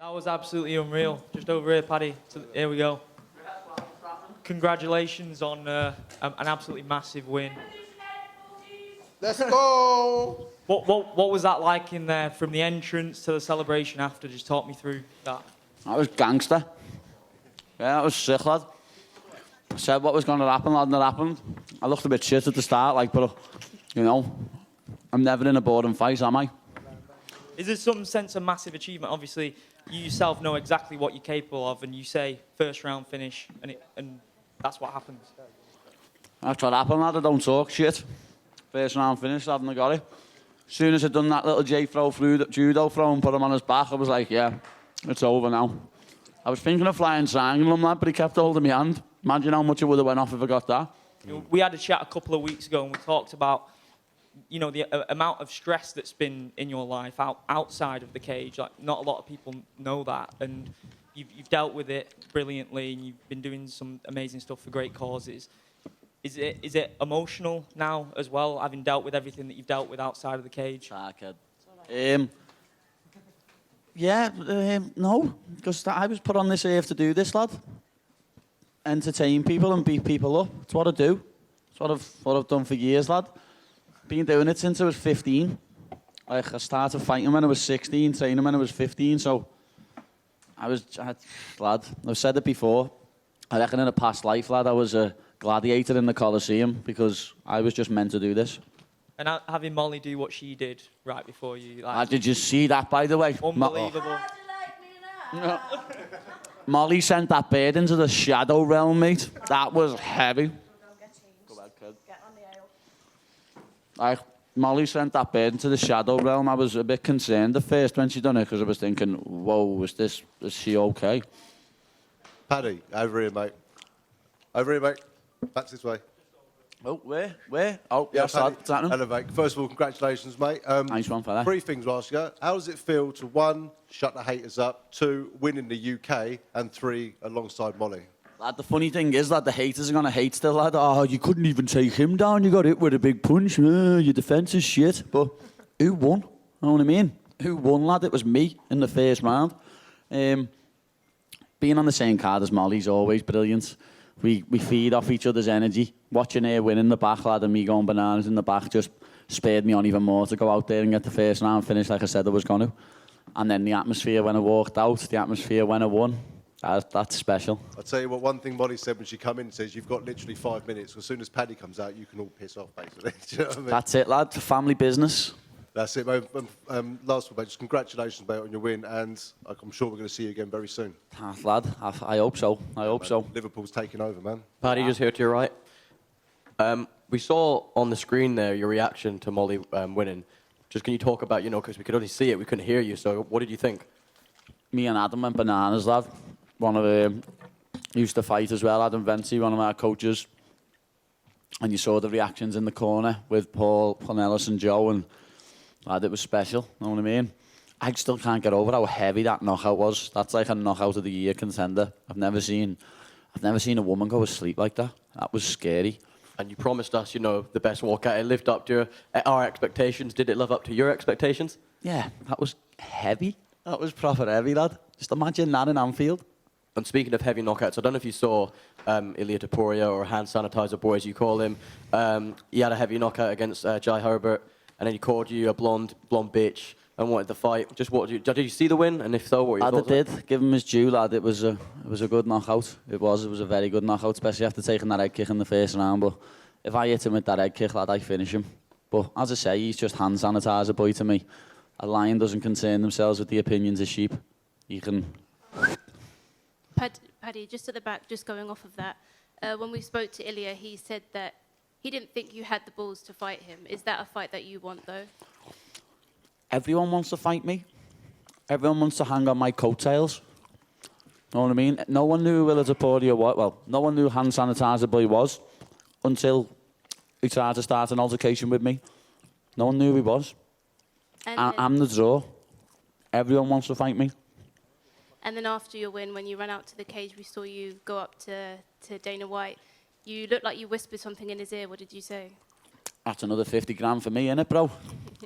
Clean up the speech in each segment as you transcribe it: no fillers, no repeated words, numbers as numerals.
That was absolutely unreal. Just over here, Paddy. So, here we go. Congratulations on an absolutely massive win. Let's go! What was that like in there, from the entrance to the celebration after? Just talk me through that. That was gangster. Yeah, that was sick, lad. I said what was going to happen, lad, and it happened. I looked a bit shit at the start, like, but, you know, I'm never in a boring fight, am I? Is there some sense of massive achievement? Obviously, you yourself know exactly what you're capable of, and you say first round finish, and that's what happens. That's what happened, lad. I don't talk shit. First round finish, lad, and I got it. As soon as I'd done that little J-throw through judo throw and put him on his back, I was like, yeah, it's over now. I was thinking of flying triangle him, lad, but he kept holding my hand. Imagine how much it would have went off if I got that. We had a chat a couple of weeks ago, and we talked about, you know, the amount of stress that's been in your life outside of the cage. Like, not a lot of people know that, and you've dealt with it brilliantly, and you've been doing some amazing stuff for great causes. Is it emotional now as well, having dealt with everything that you've dealt with outside of the cage? No, because I was put on this earth to do this, lad. Entertain people and beat people up. It's what I do. It's what I've done for years, lad. Been doing it since I was 15. Like, I started fighting when I was 16, training when I was 15, so lad, I've said it before. I reckon in a past life, lad, I was a gladiator in the Colosseum because I was just meant to do this. And having Molly do what she did right before you... Like, did you see that, by the way? Unbelievable. How'd you like me now? Molly sent that bird into the shadow realm, mate. That was heavy. Go back, kid. Get on the ale. Like, Molly sent that bird into the shadow realm. I was a bit concerned at first when she done it because I was thinking, whoa, is she okay? Paddy, over here, mate. Over here, mate. Back this way. Oh, where? Oh, Yeah, yes, Paddy. lad. Happening? Hello, mate. First of all, congratulations, mate. Nice one, fella. 3 things to ask you. How does it feel to, 1, shut the haters up, 2, win in the UK, and 3, alongside Molly? Lad, the funny thing is, lad, the haters are going to hate still, lad. Oh, you couldn't even take him down. You got hit with a big punch. Your defence is shit. But who won? You know what I mean? Who won, lad? It was me in the first round. Being on the same card as Molly's always brilliant. We feed off each other's energy. Watching her win in the back, lad, and me going bananas in the back just spurred me on even more to go out there and get the first round finish like I said I was going to. And then the atmosphere when I walked out, the atmosphere when I won, that's special. I'll tell you what, one thing Molly said when she come in says, you've got literally 5 minutes. As soon as Paddy comes out, you can all piss off, basically. Do you know what I mean? That's it, lad. Family business. That's it, mate. Last one, mate, just congratulations, mate, on your win, and I'm sure we're going to see you again very soon. Lad, I hope so. I hope so. Liverpool's taking over, man. Paddy, just here to your right. We saw on the screen there your reaction to Molly winning. Just can you talk about, because we could only see it, we couldn't hear you, so what did you think? Me and Adam went bananas, lad. One of them used to fight as well, Adam Venti, one of our coaches. And you saw the reactions in the corner with Paul, Cornelis and Joe, and lad, it was special, you know what I mean? I still can't get over how heavy that knockout was. That's like a knockout of the year contender. I've never seen a woman go to sleep like that. That was scary. And you promised us, the best walkout. It lived up to our expectations. Did it live up to your expectations? Yeah, that was heavy. That was proper heavy, lad. Just imagine that in Anfield. And speaking of heavy knockouts, I don't know if you saw Ilia Topuria, or Hand Sanitizer Boy, as you call him. He had a heavy knockout against Jai Herbert, and then he called you a blonde bitch and wanted the fight. Just did you see the win? And if so, what were your thoughts? I did. Give him his due, lad. It was a good knockout. It was a very good knockout, especially after taking that head kick in the first round. But if I hit him with that head kick, lad, I finish him. But as I say, he's just Hand Sanitizer Boy to me. A lion doesn't concern themselves with the opinions of sheep. You can... Paddy, just at the back, just going off of that, when we spoke to Ilia, he said that he didn't think you had the balls to fight him. Is that a fight that you want, though? Everyone wants to fight me. Everyone wants to hang on my coattails. Know what I mean? No one knew who Ilia Topuria was. Well, no one knew Hand Sanitizer Boy was until he tried to start an altercation with me. No one knew who he was. I'm the draw. Everyone wants to fight me. And then after your win, when you ran out to the cage, we saw you go up to Dana White. You looked like you whispered something in his ear. What did you say? That's another 50 grand for me, innit, bro?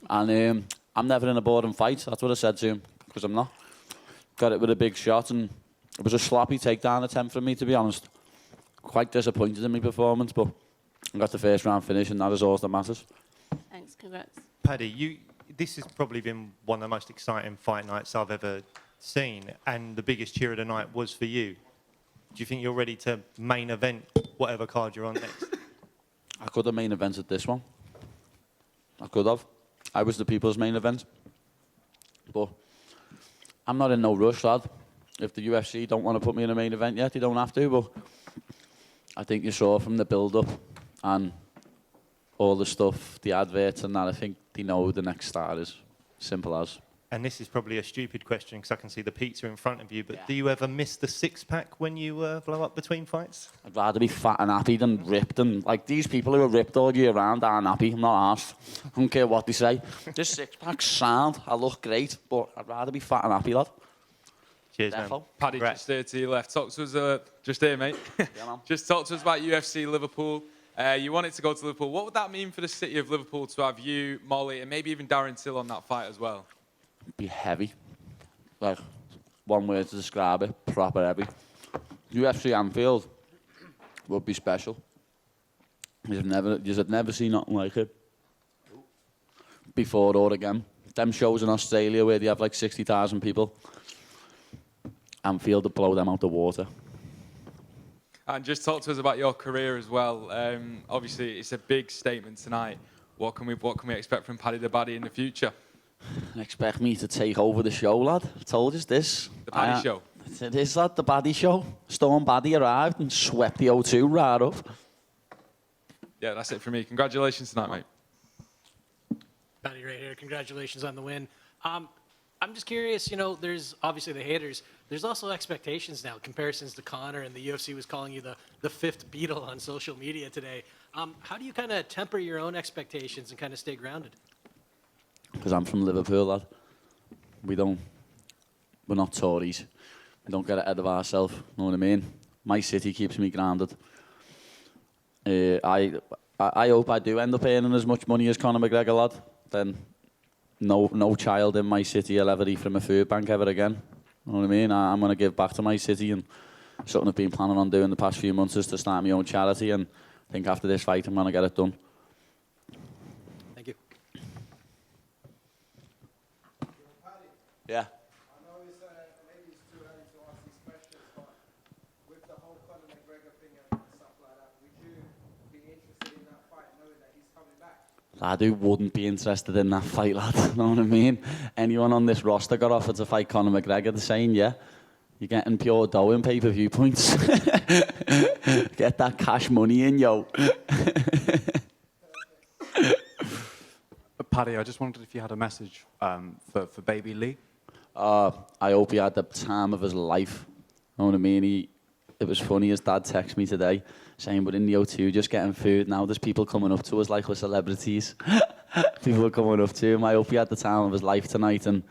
And I'm never in a boring fight. That's what I said to him, because I'm not. got it with a big shot, and it was a sloppy takedown attempt from me, to be honest. Quite disappointed in my performance, but I got the first round finish, and that is all that matters. Thanks, congrats. Paddy, this has probably been one of the most exciting fight nights I've ever seen, and the biggest cheer of the night was for you. Do you think you're ready to main event whatever card you're on next? I could have main evented this one. I could have. I was the people's main event. But I'm not in no rush, lad. If the UFC don't want to put me in a main event yet, they don't have to. But I think you saw from the build-up and all the stuff, the adverts and that, I think they know who the next star is. Simple as. And this is probably a stupid question because I can see the pizza in front of you, but do you ever miss the six-pack when you blow up between fights? I'd rather be fat and happy than ripped. And like these people who are ripped all year round aren't happy. I'm not arsed. I don't care what they say. This six-pack's sound. I look great, but I'd rather be fat and happy, lad. Cheers, man. Defo. Paddy, Right. just here to your left. Talk to us, just here, mate. Yeah, man. Just talk to us about UFC Liverpool. You wanted to go to Liverpool. What would that mean for the city of Liverpool to have you, Molly, and maybe even Darren Till on that fight as well? Be heavy. Like, one word to describe it, proper heavy. UFC Anfield would be special. You've never seen nothing like it before or again. Them shows in Australia where they have like 60,000 people, Anfield would blow them out the water. And just talk to us about your career as well. Obviously, it's a big statement tonight. What can we expect from Paddy the Baddy in the future? Expect me to take over the show, lad. I told you this. The Paddy Show. It is, lad, the Baddy Show. Storm Baddy arrived and swept the O2 right up. Yeah, that's it for me. Congratulations tonight, mate. Paddy right here. Congratulations on the win. I'm just curious, you know, there's obviously the haters. There's also expectations now, comparisons to Conor, and the UFC was calling you the fifth Beatle on social media today. How do you kind of temper your own expectations and kind of stay grounded? Because I'm from Liverpool, lad. We're not Tories. We don't get ahead of ourselves, know what I mean? My city keeps me grounded. I hope I do end up earning as much money as Conor McGregor, lad. Then no child in my city will ever eat from a food bank ever again. You know what I mean? I'm going to give back to my city, and something I've been planning on doing the past few months is to start my own charity, and I think after this fight I'm going to get it done. Thank you. Yeah. I know maybe it's too early to ask these questions, but with the whole Conor McGregor thing and stuff like that, would you be interested in that fight knowing that he's coming back? Lad, who wouldn't be interested in that fight, lad? You know what I mean? Anyone on this roster got offered to fight Conor McGregor, they're saying, yeah, you're getting pure dough in pay-per-view points. Get that cash money in, yo. Paddy, I just wondered if you had a message for baby Lee. I hope he had the time of his life. You know what I mean? It was funny, his dad texted me today saying we're in the O2 just getting food. Now there's people coming up to us like we're celebrities. People are coming up to him. I hope he had the time of his life tonight, and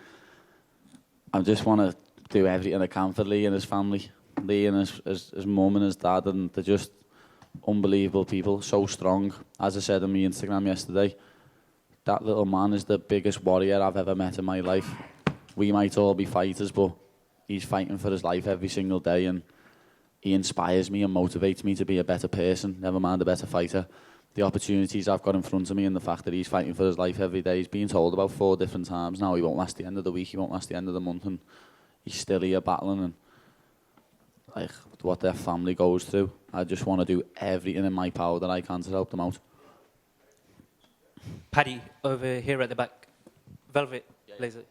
I just want to do everything I can for Lee and his family. Lee and his mum and his dad, and they're just unbelievable people, so strong. As I said on my Instagram yesterday, that little man is the biggest warrior I've ever met in my life. We might all be fighters, but he's fighting for his life every single day, and he inspires me and motivates me to be a better person, never mind a better fighter. The opportunities I've got in front of me and the fact that he's fighting for his life every day, he's been told about 4 different times now he won't last the end of the week, he won't last the end of the month, and he's still here battling, and like what their family goes through. I just want to do everything in my power that I can to help them out. Paddy, over here at the back. Velvet blazer.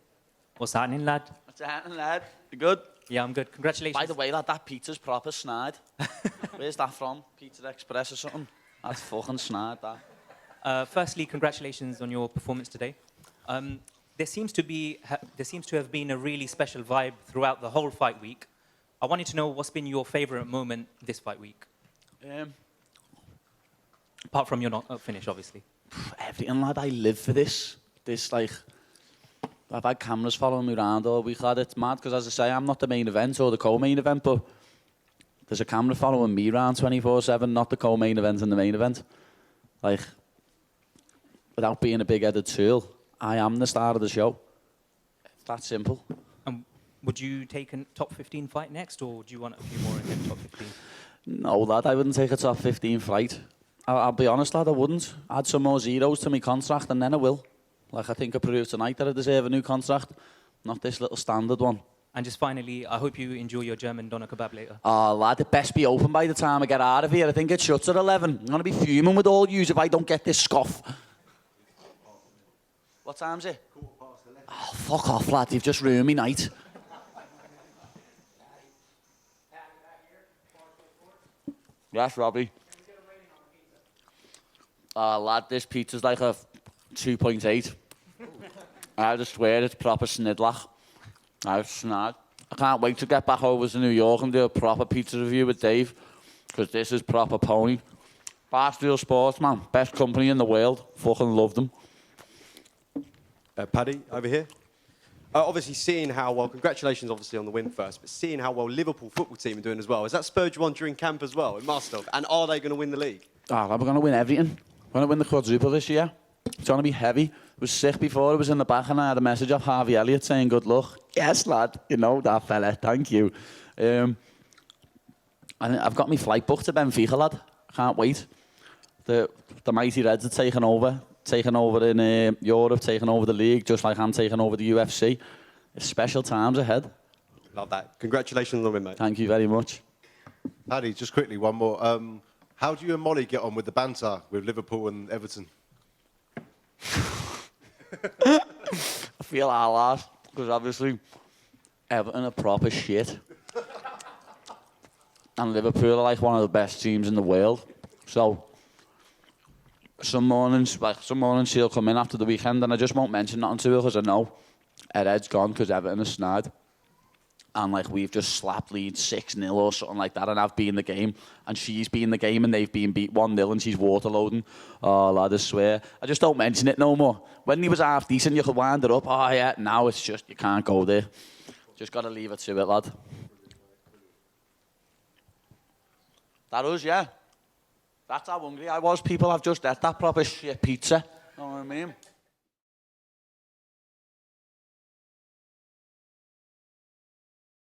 What's happening, lad? What's happening, lad? You good? Yeah, I'm good. Congratulations. By the way, lad, that pizza's proper snide. Where's that from? Pizza Express or something? That's fucking snide, that. Firstly, congratulations on your performance today. There seems to have been a really special vibe throughout the whole fight week. I wanted to know what's been your favourite moment this fight week, apart from your finish, obviously. Everything, lad. I live for this. Like, I've had cameras following me around all week, lad. It's mad because, as I say, I'm not the main event or the co-main event, but there's a camera following me around 24/7, not the co-main event and the main event. Like, without being a big-headed tool, I am the star of the show. It's that simple. would you take a top 15 fight next, or do you want a few more in the top 15? No, lad, I wouldn't take a top 15 fight. I'll be honest, lad, I wouldn't. Add some more zeros to my contract and then I will. Like, I think I proved tonight that I deserve a new contract, not this little standard one. And just finally, I hope you enjoy your German doner kebab later. Oh, lad, it best be open by the time I get out of here. I think it shuts at 11. I'm going to be fuming with all yous if I don't get this scoff. What time's it? Oh, fuck off, lad. You've just ruined me night. Yes, Robbie. Lad, this pizza's like a 2.8. I just swear it's proper snidlach. It's snad. I can't wait to get back over to New York and do a proper pizza review with Dave, because this is proper pony. Barstool Sports, man. Best company in the world. Fucking love them. Paddy, over here. Obviously, seeing how well, congratulations obviously on the win first, but seeing how well Liverpool football team are doing as well, has that spurred you on during camp as well in Marstov? And are they going to win the league? Oh, we're going to win everything. We're going to win the quadruple this year. It's going to be heavy. It was sick before. It was in the back and I had a message off Harvey Elliott saying good luck. Yes, lad. You know that fella. Thank you. And I've got my flight booked to Benfica, lad. Can't wait. The mighty Reds are taking over in Europe, taking over the league, just like I'm taking over the UFC. It's special times ahead. Love that. Congratulations on the win, mate. Thank you very much. Paddy, just quickly, one more. How do you and Molly get on with the banter with Liverpool and Everton? I feel our last, because obviously Everton are proper shit. And Liverpool are like one of the best teams in the world. So some mornings she'll come in after the weekend and I just won't mention nothing to her because I know her head's gone because Everton is snide. And like we've just slapped Leeds 6-0 or something like that and I've been the game and she's been the game and they've been beat 1-0 and she's waterloading. Oh lad, I swear. I just don't mention it no more. When he was half decent you could wind it up. Oh yeah, now it's just, you can't go there. Just got to leave it to it, lad. That was, yeah. That's how hungry I was. People have just ate that proper shit pizza. You know what I mean?